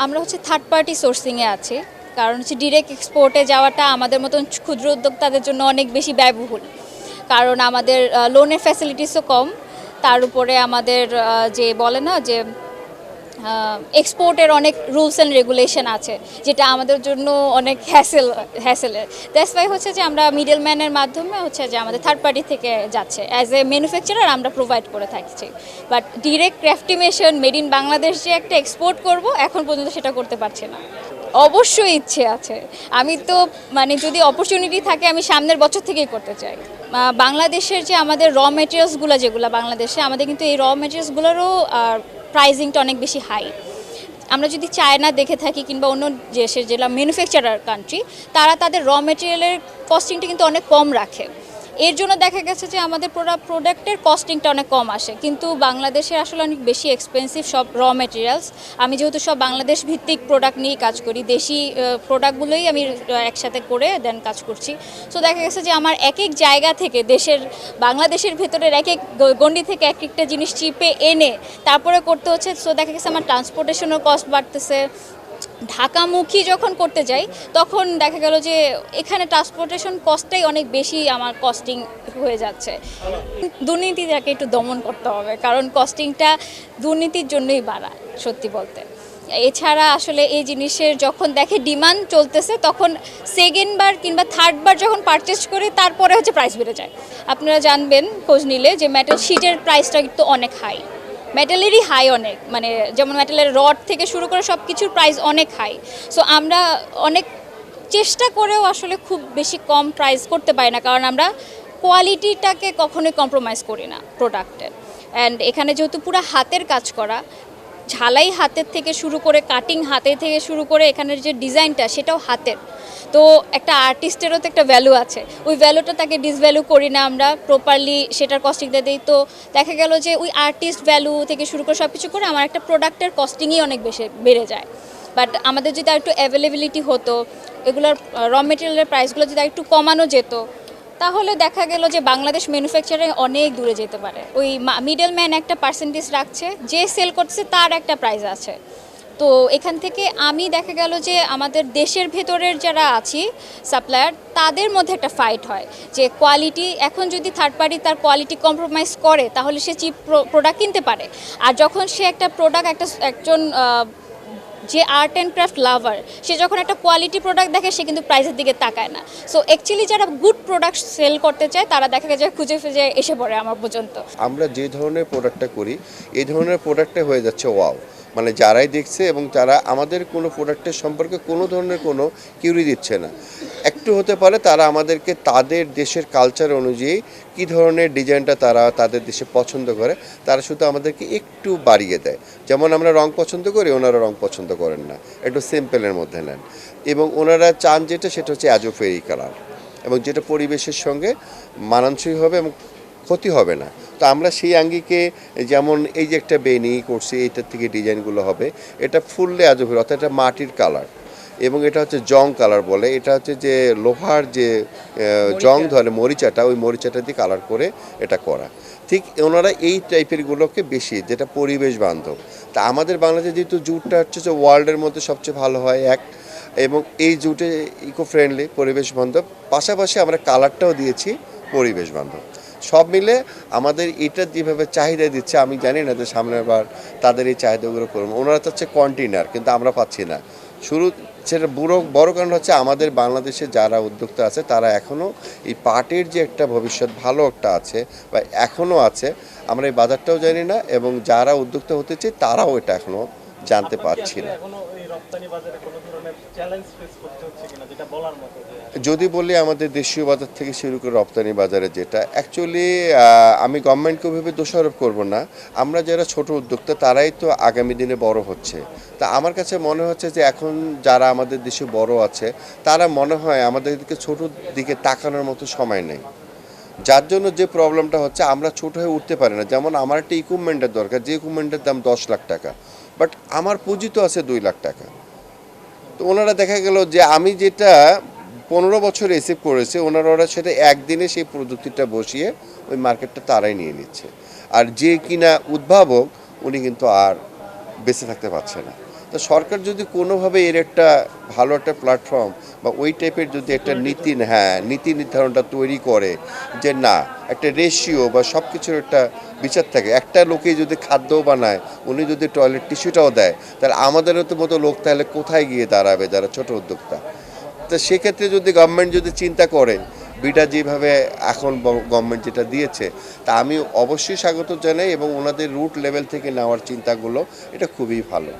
আমরা হচ্ছে third party সোর্সিংয়ে আছি, কারণ হচ্ছে ডিরেক্ট এক্সপোর্টে যাওয়াটা আমাদের মতন ক্ষুদ্র উদ্যোক্তাদের জন্য অনেক বেশি ব্যয়বহুল। কারণ আমাদের লোনের ফ্যাসিলিটিসও কম, তার উপরে আমাদের যে বলে না যে এক্সপোর্টের অনেক রুলস অ্যান্ড রেগুলেশন আছে, যেটা আমাদের জন্য অনেক হ্যাসেলের। দ্যাটস ওয়াই হচ্ছে যে আমরা মিডল ম্যানের মাধ্যমে হচ্ছে যে আমাদের থার্ড পার্টি থেকে যাচ্ছে, অ্যাজ এ ম্যানুফ্যাকচারার আমরা প্রোভাইড করে থাকছি। বাট ডিরেক্ট ক্রাফটিমেশন মেড ইন বাংলাদেশ যে একটা এক্সপোর্ট করব, এখন পর্যন্ত সেটা করতে পারছি না। অবশ্যই ইচ্ছে আছে, আমি তো মানে যদি অপরচুনিটি থাকে আমি সামনের বছর থেকেই করতে চাই। বাংলাদেশের যে আমাদের র মেটেরিয়ালসগুলো যেগুলো বাংলাদেশে, আমাদের কিন্তু এই র মেটেরিয়ালসগুলোরও প্রাইজিংটা অনেক বেশি হাই। আমরা যদি চায়না দেখে থাকি কিংবা অন্য দেশের যেটা ম্যানুফ্যাকচারার কান্ট্রি, তারা তাদের র মেটেরিয়ালের কস্টিংটা কিন্তু অনেক কম রাখে। এর জন্য দেখা গেছে যে আমাদের প্রোডাক্টের কস্টিংটা অনেক কম আসে, কিন্তু বাংলাদেশে আসলে অনেক বেশি এক্সপেন্সিভ সব র মেটেরিয়ালস। আমি যেহেতু সব বাংলাদেশ ভিত্তিক প্রোডাক্ট নিয়ে কাজ করি, দেশি প্রোডাক্টগুলোই আমি একসাথে করে দেন কাজ করছি। সো দেখা গেছে যে আমার এক এক জায়গা থেকে বাংলাদেশের ভেতরের এক এক গণ্ডি থেকে এক একটা জিনিস চিপে এনে তারপরে করতে হচ্ছে। সো দেখা গেছে আমার ট্রান্সপোর্টেশনের কস্ট বাড়তেছে। ঢাকামুখী যখন করতে যাই তখন দেখা গেল যে এখানে ট্রান্সপোর্টেশন কস্টটাই অনেক বেশি আমার কস্টিং হয়ে যাচ্ছে। দুর্নীতিটাকে একটু দমন করতে হবে, কারণ কস্টিংটা দুর্নীতির জন্যই বাড়া সত্যি বলতে। এছাড়া আসলে এই জিনিসের যখন দেখে ডিমান্ড চলতেছে, তখন সেকেন্ড বার কিংবা থার্ড বার যখন পারচেস করি, তারপরে হচ্ছে প্রাইস বেড়ে যায়। আপনারা জানবেন খোঁজ নিলে যে মেটাল শিটের প্রাইসটা কিন্তু অনেক হাই, মেটালেরই হাই অনেক, মানে যেমন মেটালের রড থেকে শুরু করে সব কিছুর প্রাইস অনেক হাই। সো আমরা অনেক চেষ্টা করেও আসলে খুব বেশি কম প্রাইস করতে পারি না, কারণ আমরা কোয়ালিটিটাকে কখনোই কম্প্রোমাইজ করি না প্রোডাক্টের। অ্যান্ড এখানে যেহেতু পুরো হাতের কাজ করা, ঝালাই হাতের থেকে শুরু করে কাটিং হাতের থেকে শুরু করে এখানের যে ডিজাইনটা সেটাও হাতের, তো একটা আর্টিস্টেরও তো একটা ভ্যালু আছে। ওই ভ্যালুটা তাকে ডিসভ্যালু করি না, আমরা প্রপারলি সেটার কস্টিংটা দিই। তো দেখা গেল যে ওই আর্টিস্ট ভ্যালু থেকে শুরু করে সব কিছু করে আমার একটা প্রোডাক্টের কস্টিংই অনেক বেশি বেড়ে যায়। বাট আমাদের যদি আর একটু অ্যাভেলেবিলিটি হতো, এগুলোর র মেটেরিয়ালের প্রাইসগুলো যদি একটু কমানো যেত, তাহলে দেখা গেল যে বাংলাদেশ ম্যানুফ্যাকচারে অনেক দূরে যেতে পারে। ওই মিডল ম্যান একটা পার্সেন্টেজ রাখছে, যে সেল করছে তার একটা প্রাইস আছে। তো এখান থেকে আমি দেখা গেল যে আমাদের দেশের ভেতরের যারা আছি সাপ্লায়ার, তাদের মধ্যে একটা ফাইট হয় যে কোয়ালিটি, এখন যদি থার্ড পার্টি তার কোয়ালিটি কম্প্রোমাইজ করে তাহলে সে চিপ প্রোডাক্ট কিনতে পারে। আর যখন সে একটা প্রোডাক্ট একজন যে আর্ট অ্যান্ড ক্রাফট লাভার, সে যখন একটা কোয়ালিটি প্রোডাক্ট দেখে, সে কিন্তু প্রাইসের দিকে তাকায় না। সো অ্যাকচুয়ালি যারা গুড প্রোডাক্ট সেল করতে চায়, তারা দেখা যায় খুঁজে খুঁজে এসে পড়ে আমার পর্যন্ত। আমরা যে ধরনের প্রোডাক্টটা করি, এই ধরনের প্রোডাক্টটা হয়ে যাচ্ছে ওয়াও, মানে যারাই দেখছে এবং যারা আমাদের কোনো প্রোডাক্টের সম্পর্কে কোনো ধরনের কোনো কিউরি দিচ্ছে না। একটু হতে পারে তারা আমাদেরকে তাদের দেশের কালচার অনুযায়ী কী ধরনের ডিজাইনটা তারা তাদের দেশে পছন্দ করে, তারা শুধু আমাদেরকে একটু বাড়িয়ে দেয়। যেমন আমরা রং পছন্দ করি, ওনারা রং পছন্দ করেন না, একটু সিম্পলের মধ্যে নেন। এবং ওনারা চান যেটা, সেটা হচ্ছে অ্যাজোফেরি কালার, এবং যেটা পরিবেশের সঙ্গে মানানসই হবে এবং ক্ষতি হবে না। তো আমরা সেই আঙ্গিকে, যেমন এই যে একটা বেনি করছি, এইটার থেকে ডিজাইনগুলো হবে, এটা ফুললে অ্যাজোফেরি, অর্থাৎ এটা মাটির কালার, এবং এটা হচ্ছে জং কালার বলে। এটা হচ্ছে যে লোহার যে জং ধরে মরিচাটা, ওই মরিচাটা দিয়ে কালার করে এটা করা। ঠিক ওনারা এই টাইপেরগুলোকে বেশি, যেটা পরিবেশ বান্ধব। তা আমাদের বাংলাদেশে যেহেতু জুটটা হচ্ছে যে ওয়ার্ল্ডের মধ্যে সবচেয়ে ভালো হয় এবং এই জুটে ইকো ফ্রেন্ডলি, পরিবেশ বান্ধব, পাশাপাশি আমরা কালারটাও দিয়েছি পরিবেশ বান্ধব। সব মিলে আমাদের এটা যেভাবে চাহিদা দিচ্ছে, আমি জানি না যে সামনের বার তাদের এই চাহিদাগুলো করবো। ওনারা চাচ্ছে কন্টেনার, কিন্তু আমরা পাচ্ছি না। শুরু সেটা বড় কারণ হচ্ছে আমাদের বাংলাদেশে যারা উদ্যোক্তা আছে, তারা এখনও এই পাটের যে একটা ভবিষ্যৎ ভালো একটা আছে বা এখনও আছে, আমরা এই বাজারটাও জানি না, এবং যারা উদ্যোক্তা হতে চায় তারাও এটা এখনও জানতে পারছি না। যদি বলি আমাদের দেশীয় বাজার থেকে শুরু করে রপ্তানি বাজারে, যেটা অ্যাকচুয়ালি আমি গভর্নমেন্টকে ওইভাবে দোষারোপ করব না। আমরা যারা ছোট উদ্যোক্তা, তারাই তো আগামী দিনে বড় হচ্ছে। তা আমার কাছে মনে হচ্ছে যে এখন যারা আমাদের দেশে বড় আছে, তারা মনে হয় আমাদেরকে ছোটোর দিকে তাকানোর মতো সময় নেই, যার জন্য যে প্রবলেমটা হচ্ছে আমরা ছোট হয়ে উঠতে পারি না। যেমন আমার একটা ইকুইপমেন্টের দরকার, যে ইকুইপমেন্টের দাম 10 লাখ টাকা, বাট আমার পুঁজি তো আছে 2 লাখ টাকা। তো ওনারা দেখা গেল যে আমি যেটা 15 বছর রিসিভ করেছে, ওরা সেটা একদিনে সেই প্রযুক্তিটা বসিয়ে ওই মার্কেটটা তারাই নিয়ে নিচ্ছে। আর যে কিনা উদ্ভাবক, উনি কিন্তু আর বেঁচে থাকতে পারছে না। তো সরকার যদি কোনোভাবে এর একটা ভালো একটা প্ল্যাটফর্ম বা ওই টাইপের যদি একটা নীতি নির্ধারণটা তৈরি করে যে না একটা রেশিও বা সব কিছুর একটা বিচার থাকে, একটা লোকেই যদি খাদ্যও বানায়, উনি যদি টয়লেট টিস্যুটাও দেয়, তাহলে আমাদের মতো লোক তাহলে কোথায় গিয়ে দাঁড়াবে যারা ছোট উদ্যোক্তা? তো সেক্ষেত্রে যদি গভর্নমেন্ট যদি চিন্তা করে বিটা যেভাবে এখন গভর্নমেন্ট যেটা দিয়েছে, তা আমি অবশ্যই স্বাগত জানাই এবং ওনাদের রুট লেভেল থেকে নেওয়ার চিন্তাগুলো এটা খুবই ভালো।